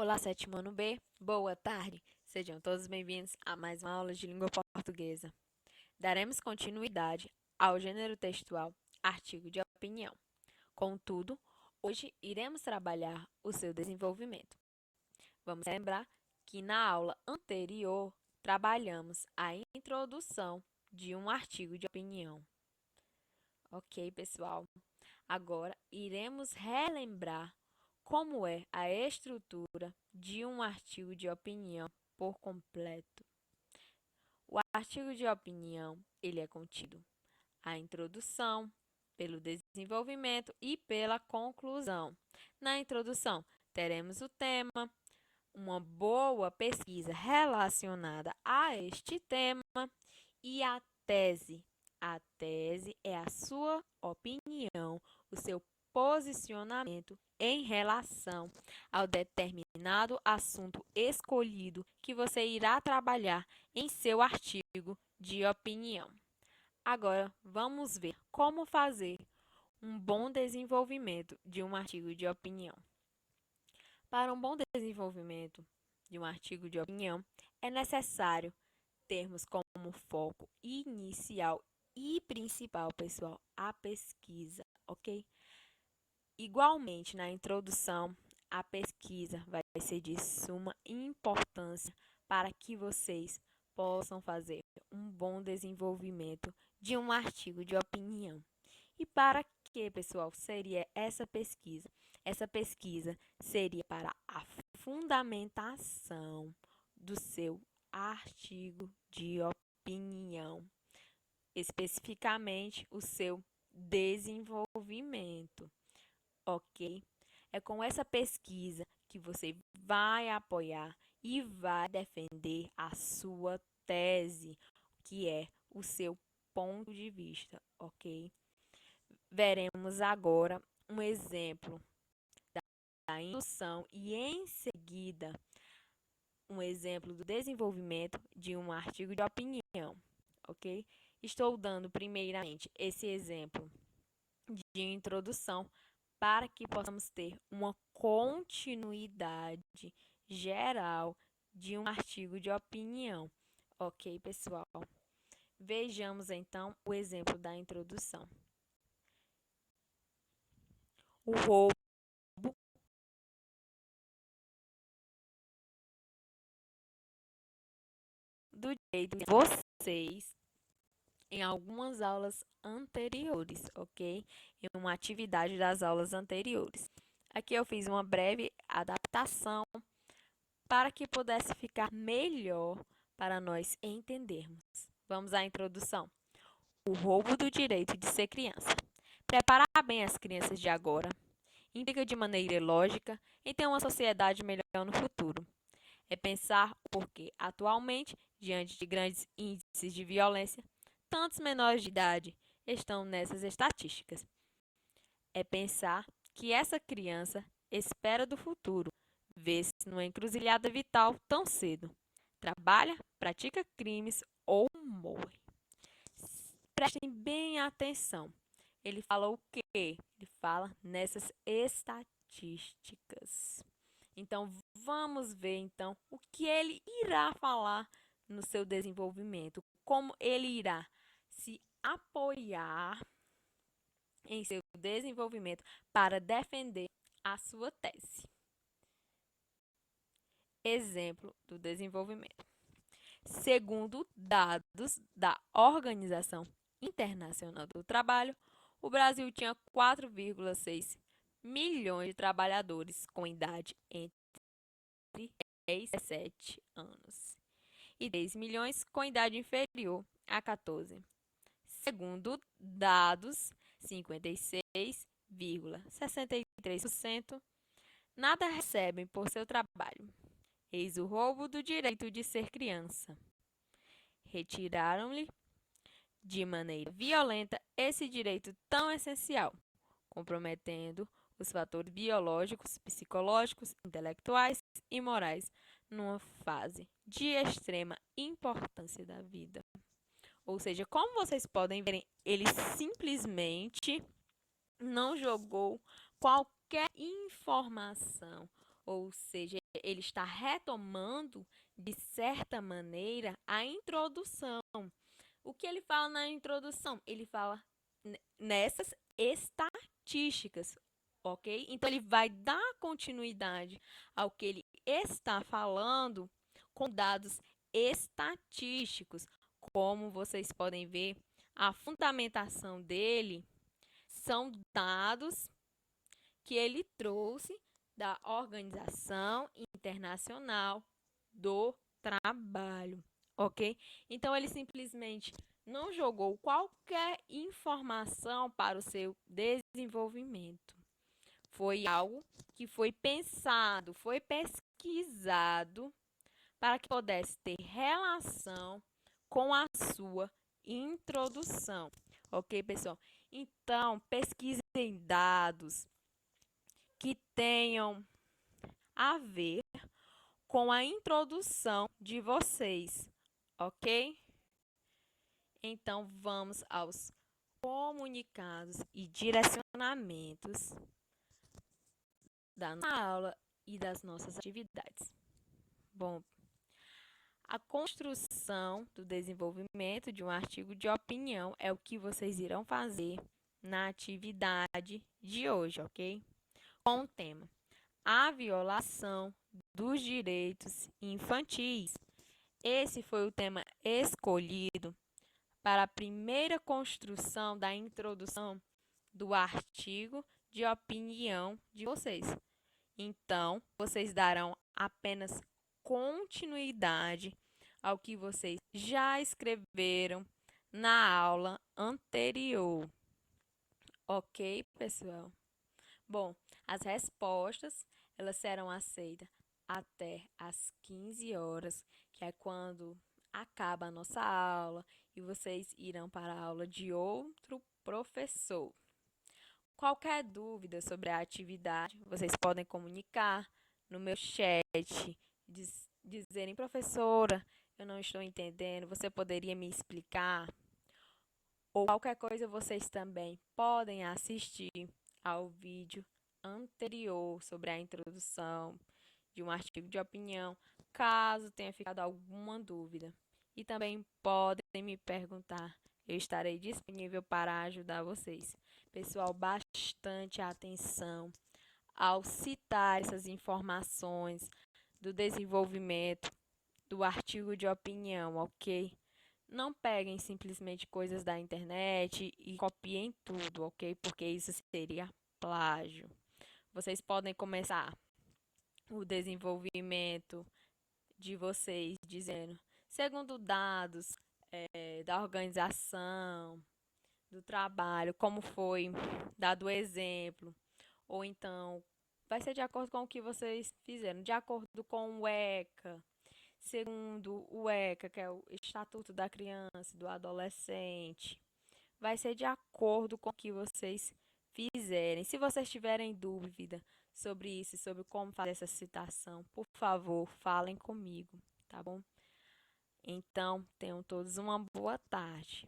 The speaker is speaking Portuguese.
Olá, sétimo ano B, boa tarde. Sejam todos bem-vindos a mais uma aula de língua portuguesa. Daremos continuidade ao gênero textual artigo de opinião. Contudo, hoje iremos trabalhar o seu desenvolvimento. Vamos lembrar que na aula anterior trabalhamos a introdução de um artigo de opinião. Ok, pessoal? Agora iremos relembrar como é a estrutura de um artigo de opinião por completo. O artigo de opinião, ele é contido a introdução, pelo desenvolvimento e pela conclusão. Na introdução, teremos o tema, uma boa pesquisa relacionada a este tema e a tese. A tese é a sua opinião, o seu posicionamento em relação ao determinado assunto escolhido que você irá trabalhar em seu artigo de opinião. Agora, vamos ver como fazer um bom desenvolvimento de um artigo de opinião. Para um bom desenvolvimento de um artigo de opinião, é necessário termos como foco inicial e principal, pessoal, a pesquisa, ok? Igualmente, na introdução, a pesquisa vai ser de suma importância para que vocês possam fazer um bom desenvolvimento de um artigo de opinião. E para que, pessoal, seria essa pesquisa? Essa pesquisa seria para a fundamentação do seu artigo de opinião, especificamente o seu desenvolvimento, ok? É com essa pesquisa que você vai apoiar e vai defender a sua tese, que é o seu ponto de vista, ok? Veremos agora um exemplo da indução e, em seguida, um exemplo do desenvolvimento de um artigo de opinião, ok? Estou dando primeiramente esse exemplo de introdução para que possamos ter uma continuidade geral de um artigo de opinião, ok, pessoal? Vejamos então o exemplo da introdução. O roubo do direito de vocês em algumas aulas anteriores, ok? Em uma atividade das aulas anteriores. Aqui eu fiz uma breve adaptação para que pudesse ficar melhor para nós entendermos. Vamos à introdução. O roubo do direito de ser criança. Preparar bem as crianças de agora implica de maneira lógica em ter uma sociedade melhor no futuro. É pensar o porquê, atualmente, diante de grandes índices de violência, tantos menores de idade estão nessas estatísticas. É pensar que essa criança espera do futuro, vê-se numa encruzilhada vital tão cedo. Trabalha, pratica crimes ou morre. Prestem bem atenção. Ele fala o quê? Ele fala nessas estatísticas. Então, vamos ver então o que ele irá falar no seu desenvolvimento, como ele irá se apoiar em seu desenvolvimento para defender a sua tese. Exemplo do desenvolvimento. Segundo dados da Organização Internacional do Trabalho, o Brasil tinha 4,6 milhões de trabalhadores com idade entre 10 e 17 anos e 10 milhões com idade inferior a 14. Segundo dados, 56,63% nada recebem por seu trabalho. Eis o roubo do direito de ser criança. Retiraram-lhe de maneira violenta esse direito tão essencial, comprometendo os fatores biológicos, psicológicos, intelectuais e morais numa fase de extrema importância da vida. Ou seja, como vocês podem ver, ele simplesmente não jogou qualquer informação ou seja, ele está retomando, de certa maneira, a introdução. O que ele fala na introdução? Ele fala nessas estatísticas, ok? Então, ele vai dar continuidade ao que ele está falando com dados estatísticos. Como vocês podem ver, a fundamentação dele são dados que ele trouxe da Organização Internacional do Trabalho, ok? Então, ele simplesmente não jogou qualquer informação para o seu desenvolvimento. Foi algo que foi pensado, foi pesquisado para que pudesse ter relação com a sua introdução, ok, pessoal? Então, pesquisem dados que tenham a ver com a introdução de vocês, ok? Então, vamos aos comunicados e direcionamentos da nossa aula e das nossas atividades. Bom, a construção do desenvolvimento de um artigo de opinião é o que vocês irão fazer na atividade de hoje, ok? Com o tema: a violação dos direitos infantis. Esse foi o tema escolhido para a primeira construção da introdução do artigo de opinião de vocês. Então, vocês darão apenas continuidade ao que vocês já escreveram na aula anterior. Ok, pessoal? Bom, as respostas, elas serão aceitas até às 15 horas, que é quando acaba a nossa aula e vocês irão para a aula de outro professor. Qualquer dúvida sobre a atividade, vocês podem comunicar no meu chat, dizerem, professora, eu não estou entendendo, você poderia me explicar? Ou qualquer coisa, vocês também podem assistir ao vídeo anterior sobre a introdução de um artigo de opinião, caso tenha ficado alguma dúvida. E também podem me perguntar, eu estarei disponível para ajudar vocês. Pessoal, bastante atenção ao citar essas informações do desenvolvimento do artigo de opinião, ok? Não peguem simplesmente coisas da internet e copiem tudo, ok? Porque isso seria plágio. Vocês podem começar o desenvolvimento de vocês dizendo, segundo dados da organização, do trabalho, como foi dado o exemplo, ou então vai ser de acordo com o que vocês fizeram, de acordo com o ECA, segundo o ECA, que é o Estatuto da Criança e do Adolescente, vai ser de acordo com o que vocês fizerem. Se vocês tiverem dúvida sobre isso, sobre como fazer essa citação, por favor, falem comigo, tá bom? Então, tenham todos uma boa tarde.